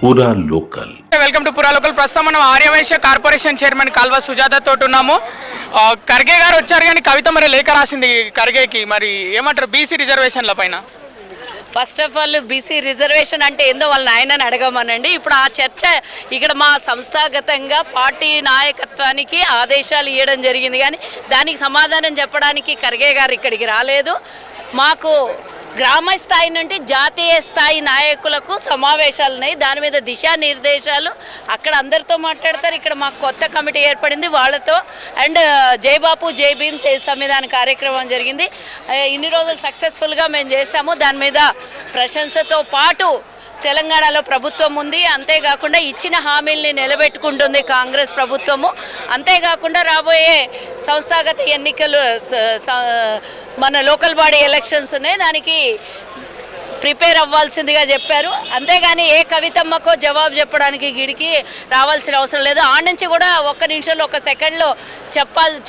పూరా local. Welcome to పూరా local. ప్రస్తుతం మనం ఆర్యవైశ్య కార్పొరేషన్ చైర్మన్ కాల్వ సుజాత తోటి ఉన్నాము. ఖర్గే గారు వచ్చారు కానీ కవిత మరి లేఖ రాసింది ఖర్గేకి, మరి ఏమంటారు బీసీ రిజర్వేషన్ల పైన? First of all BC reservation అంటే ఏందో వాళ్ళ నాయనని అడగమనండి. ఇప్పుడు ఆ చర్చ ఇక్కడ మా సంస్థాగతంగా పార్టీ నాయకత్వానికి ఆదేశాలు ఇవ్వడం జరిగింది, కానీ దానికి సమాధానం చెప్పడానికి ఖర్గే గారు ఇక్కడికి రాలేదు. మాకు గ్రామ స్థాయి నుండి జాతీయ స్థాయి నాయకులకు సమావేశాలు ఉన్నాయి, దాని మీద దిశానిర్దేశాలు అక్కడ అందరితో మాట్లాడతారు. ఇక్కడ మాకు కొత్త కమిటీ ఏర్పడింది వాళ్ళతో, అండ్ జై బాపు జై భీమ్ సంవిధాన కార్యక్రమం జరిగింది. ఇన్ని రోజులు సక్సెస్ఫుల్గా మేము చేసాము. దాని మీద ప్రశంసతో పాటు తెలంగాణలో ప్రభుత్వం ఉంది, అంతేకాకుండా ఇచ్చిన హామీల్ని నిలబెట్టుకుంటుంది కాంగ్రెస్ ప్రభుత్వము. అంతేకాకుండా రాబోయే సంస్థాగత ఎన్నికలు, మన లోకల్ బాడీ ఎలక్షన్స్ ఉన్నాయి, దానికి ప్రిపేర్ అవ్వాల్సిందిగా చెప్పారు. అంతేగాని ఏ కవితమ్మకో జవాబు చెప్పడానికి గిడికి రావాల్సిన అవసరం లేదు. ఆ నుంచి కూడా ఒక్క నిమిషంలో ఒక సెకండ్లో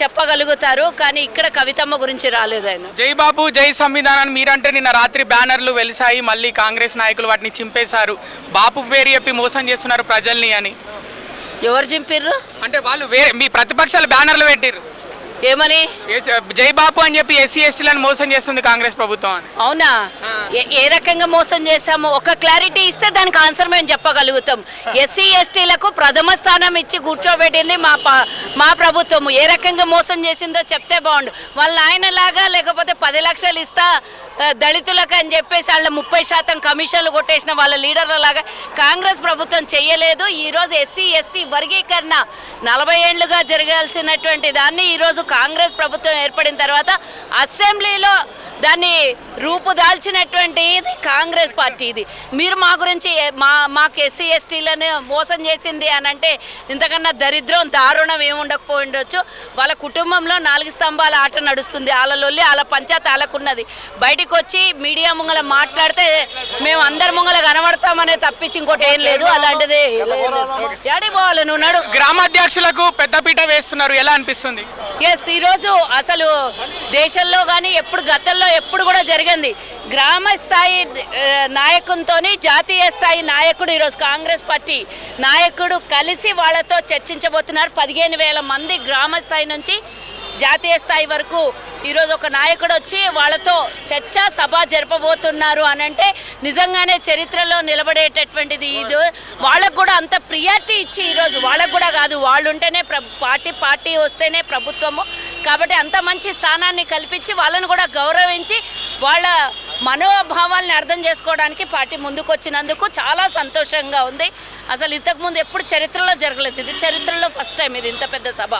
చెప్పగలుగుతారు, కానీ ఇక్కడ కవితమ్మ గురించి రాలేదు ఆయన. జై బాబు జై సంవిధానాన్ని మీరంటే నిన్న రాత్రి బ్యానర్లు వెలిసాయి, మళ్ళీ కాంగ్రెస్ నాయకులు వాటిని చింపేశారు. బాపు పేరు చెప్పి మోసం చేస్తున్నారు ప్రజల్ని అని. ఎవరు చింపిర్రు అంటే వాళ్ళు వేరే మీ ప్రతిపక్షాలు బ్యానర్లు పెట్టిర్రు ఏమని? జై బాపు అని చెప్పి ఎస్సీ ఎస్టీలను మోసం చేస్తుంది కాంగ్రెస్ ప్రభుత్వం అని. అవునా? ఏ రకంగా మోసం చేశాము ఒక క్లారిటీ ఇస్తే దానికి ఆన్సర్ మేము చెప్పగలుగుతాం. ఎస్సీ ఎస్టీలకు ప్రథమ స్థానం ఇచ్చి కూర్చోబెట్టింది మా ప్రభుత్వము. ఏ రకంగా మోసం చేసిందో చెప్తే బాగుండు. వాళ్ళ ఆయనలాగా లేకపోతే 10 లక్షలు ఇస్తా దళితులకు అని చెప్పేసి వాళ్ళ 30% కమిషన్లు కొట్టేసిన వాళ్ళ లీడర్ల లాగా కాంగ్రెస్ ప్రభుత్వం చెయ్యలేదు. ఈరోజు ఎస్సీ ఎస్టీ వర్గీకరణ 40 ఏళ్లుగా జరగాల్సినటువంటి దాన్ని ఈరోజు కాంగ్రెస్ ప్రభుత్వం ఏర్పడిన తర్వాత అసెంబ్లీలో దాన్ని రూపుదాల్చినటువంటి ఇది కాంగ్రెస్ పార్టీ. ఇది మీరు మా గురించి మాకు ఎస్సీ ఎస్టీలను మోసం చేసింది అని అంటే ఇంతకన్నా దరిద్రం దారుణం ఏముండకపోయి ఉండొచ్చు. వాళ్ళ కుటుంబంలో 4 స్తంభాల ఆట నడుస్తుంది, వాళ్ళ వాళ్ళ పంచాయతీ వాళ్ళకున్నది. బయటికి వచ్చి మీడియా ముంగల మాట్లాడితే మేము అందరి ముంగల కనబడతామనే తప్పించి ఇంకోటి ఏం లేదు. అలాంటిది ఎడి పోవాలి నువ్వు నడు. గ్రామాధ్యక్షులకు పెద్దపీట వేస్తున్నారు, ఎలా అనిపిస్తుంది? ఎస్, ఈరోజు అసలు దేశంలో కానీ గతంలో ఎప్పుడు కూడా జరిగింది గ్రామ స్థాయి నాయకునితో జాతీయ స్థాయి నాయకుడు, ఈరోజు కాంగ్రెస్ పార్టీ నాయకుడు కలిసి వాళ్ళతో చర్చించబోతున్నారు. 15,000 మంది గ్రామ స్థాయి నుంచి జాతీయ స్థాయి వరకు ఈరోజు ఒక నాయకుడు వచ్చి వాళ్ళతో చర్చా సభ జరపబోతున్నారు అని అంటే నిజంగానే చరిత్రలో నిలబడేటటువంటిది. ఇది వాళ్ళకు కూడా అంత ప్రియారిటీ ఇచ్చి ఈరోజు వాళ్ళకు కూడా కాదు, వాళ్ళు ఉంటేనే పార్టీ వస్తేనే ప్రభుత్వము కాబట్టి అంత మంచి స్థానాన్ని కల్పించి వాళ్ళను కూడా గౌరవించి వాళ్ళ మనోభావాల్ని అర్థం చేసుకోవడానికి పార్టీ ముందుకు వచ్చినందుకు చాలా సంతోషంగా ఉంది. అసలు ఇంతకుముందు ఎప్పుడు చరిత్రలో జరగలేదు, ఇది చరిత్రలో ఫస్ట్ టైం ఇది ఇంత పెద్ద సభ.